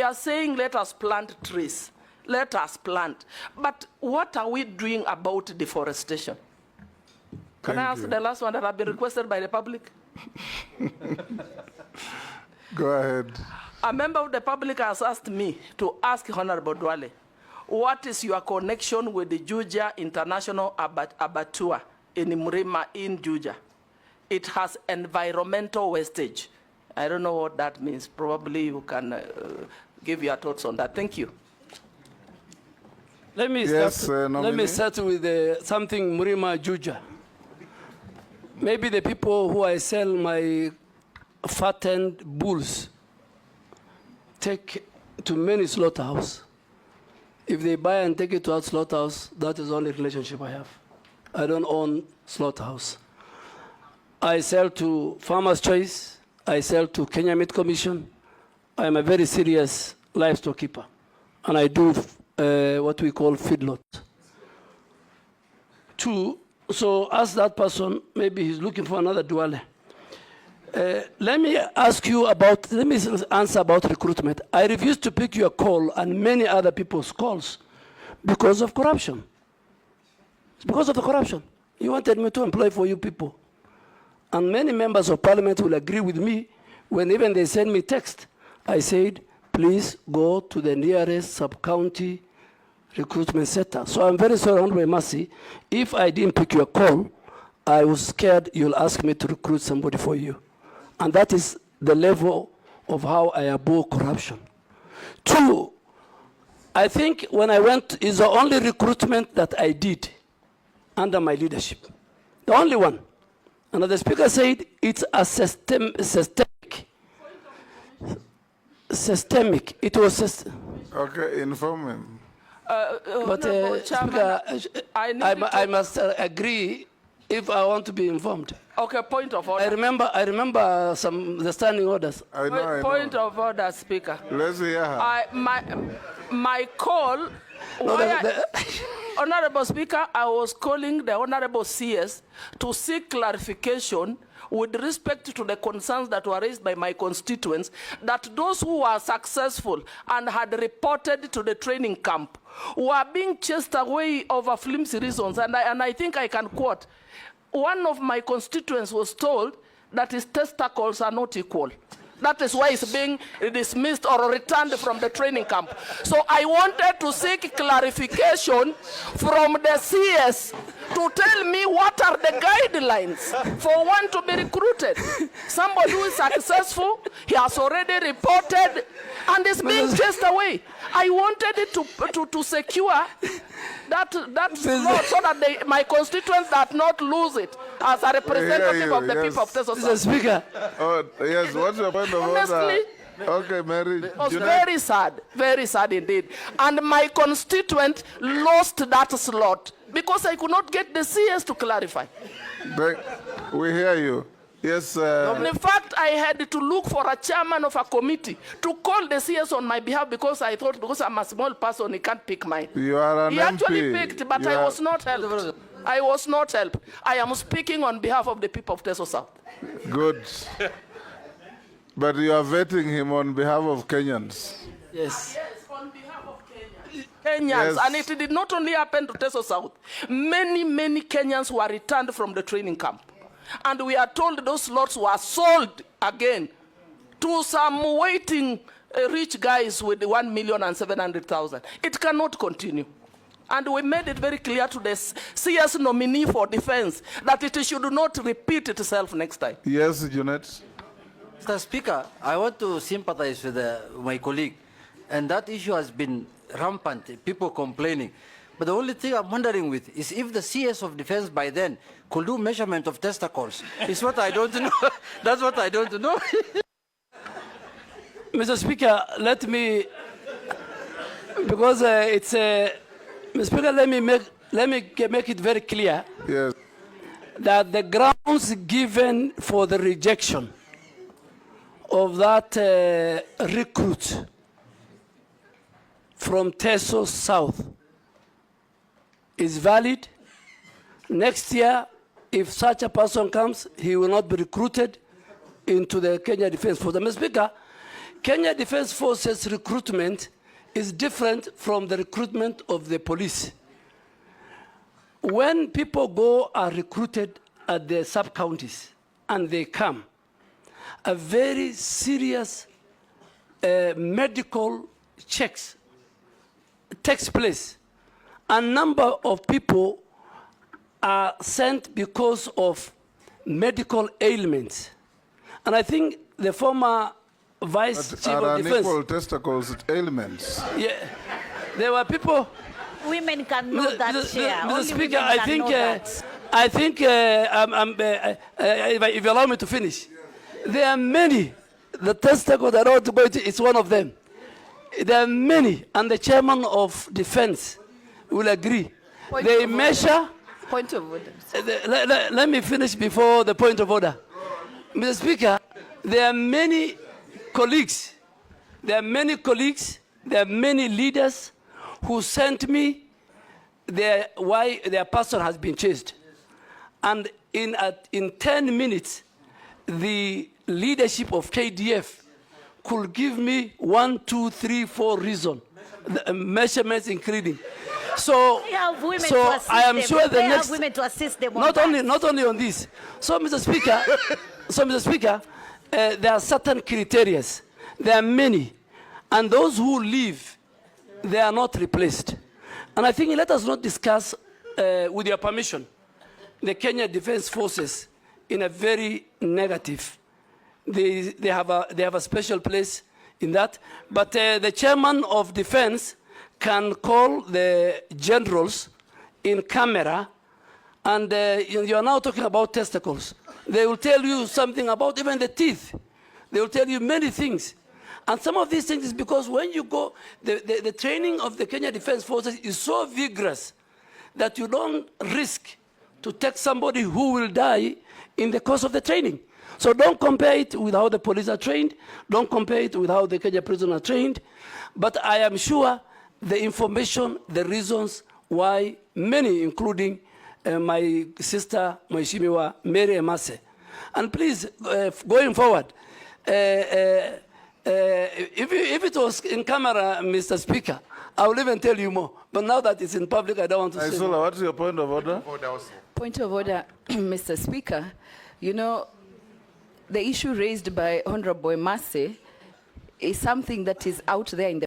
are saying let us plant trees. Let us plant. But what are we doing about deforestation? Can I ask the last one that have been requested by the public? Go ahead. A member of the public has asked me to ask Honorable Duale, what is your connection with the Juja International Abattoir in Murima in Juja? It has environmental wastage. I don't know what that means. Probably you can give your thoughts on that. Thank you. Let me start with something Murima Juja. Maybe the people who I sell my fattened bulls take to many slaughterhouse. If they buy and take it to our slaughterhouse, that is the only relationship I have. I don't own slaughterhouse. I sell to Farmers Choice. I sell to Kenya Meat Commission. I am a very serious livestock keeper. And I do what we call feedlot. So ask that person, maybe he's looking for another Duale. Let me answer about recruitment. I refuse to pick your call and many other people's calls because of corruption. It's because of the corruption. You wanted me to employ for you people. And many members of parliament will agree with me when even they send me text. I said, please go to the nearest sub-county recruitment center. So I'm very sorry, Honorable Mercy. If I didn't pick your call, I was scared you'll ask me to recruit somebody for you. And that is the level of how I abhor corruption. 2, I think when I went, is the only recruitment that I did under my leadership. The only one. And the speaker said it's a systemic. Systemic. It was systemic. Okay, inform him. But Speaker, I must agree if I want to be informed. Okay, point of order. I remember the standing orders. I know. Point of order, Speaker. Let's hear her. My call, Honorable Speaker, I was calling the Honorable CS to seek clarification with respect to the concerns that were raised by my constituents, that those who were successful and had reported to the training camp were being chased away over flimsy reasons. And I think I can quote, one of my constituents was told that his testicles are not equal. That is why he's being dismissed or returned from the training camp. So I wanted to seek clarification from the CS to tell me what are the guidelines for one to be recruited. Somebody who is successful, he has already reported and is being chased away. I wanted it to secure that law so that my constituents did not lose it as a representative of the people of Teso South. Speaker. Oh, yes, what's your point of Honestly, order? Okay, Mary. It was very sad indeed. And my constituent lost that slot because I could not get the CS to clarify. We hear you. Yes. In fact, I had to look for a chairman of a committee to call the CS on my behalf because I thought because I'm a small person, he can't pick mine. You are an He MP. actually picked, but I was not helped. I was not helped. I am speaking on behalf of the people of Teso South. Good. But you are vetting him on behalf of Kenyans. Yes. Yes, on behalf of Kenyans. Yes. And it did not only happen to Teso South. Many Kenyans were returned from the training camp. And we are told those lots were sold again to some waiting rich guys with 1,700,000. It cannot continue. And we made it very clear to the CS nominee for defense that it should not repeat itself next time. Yes, Junet. Mr. Speaker, I want to sympathize with my colleague. And that issue has been rampant, people complaining. But the only thing I'm wondering with is if the CS of defense by then could do measurement of testicles. It's what I don't know. That's what I don't know. Mr. Speaker, let me, because it's a, Mr. Speaker, let me make it very clear. Yes. That the grounds given for the rejection of that recruit from Teso South is valid. Next year, if such a person comes, he will not be recruited into the Kenya Defense Force. Mr. Speaker, Kenya Defense Forces recruitment is different from the recruitment of the police. When people go are recruited at the sub-counties and they come, a very serious medical checks takes place. A number of people are sent because of medical ailments. And I think the former Vice Chief of Defense... unequal testicles ailments. Yeah, there were people... Women can know that, Chair. Mr. Only Speaker, women can know that. If you allow me to finish, there are many. The testicle that I want to go into is one of them. There are many, and the chairman of defense will agree. They measure... Point of order. Let me finish before the point of order. Mr. Speaker, there are many colleagues, there are many leaders who sent me why their person has been chased. And in 10 minutes, the leadership of KDF could give me 1, 2, 3, 4 reasons, measurements including. So I am sure the next, women to assist them not only on this. So, Mr. Speaker, there are certain criteria. There are many, and those who leave, they are not replaced. And I think let us not discuss, with your permission, the Kenya Defense Forces in a very negative. They have a special place in that. But the chairman of defense can call the generals in camera, and you are now talking about testicles. They will tell you something about even the teeth. They will tell you many things. And some of these things is because when you go, the training of the Kenya Defense Forces is so vigorous that you don't risk to take somebody who will die in the course of the training. So don't compare it with how the police are trained. Don't compare it with how the Kenya prisoners are trained. But I am sure the information, the reasons why many, including my sister, Mheshimiwa Mary Emase. And please, going forward, if it was in camera, Mr. Speaker, I will even tell you more. But now that it's in public, I don't want to say more. What's your point of order? Point of order, Mr. Speaker. You know, the issue raised by Honorable Emase is something that is out there in the